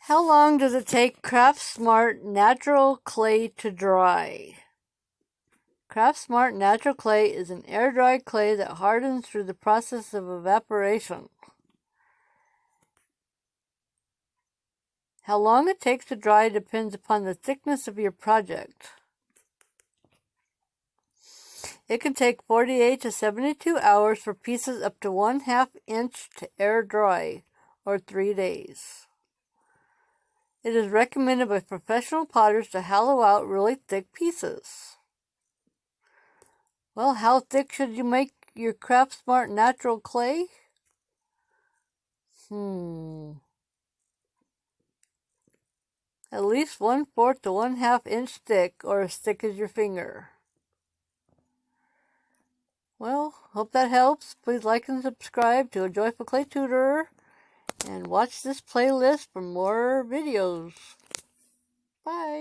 How long does it take Craft Smart Natural Clay to dry? Craft Smart Natural Clay is an air-dried clay that hardens through the process of evaporation. How long it takes to dry depends upon the thickness of your project. It can take 48 to 72 hours for pieces up to 1/2 inch to air dry, or 3 days. It is recommended by professional potters to hollow out really thick pieces. Well, how thick should you make your Craft Smart Natural Clay? At least 1/4 to 1/2 inch thick, or as thick as your finger. Well, hope that helps. Please like and subscribe to A Joyful Clay Tutor, and watch this playlist for more videos. Bye.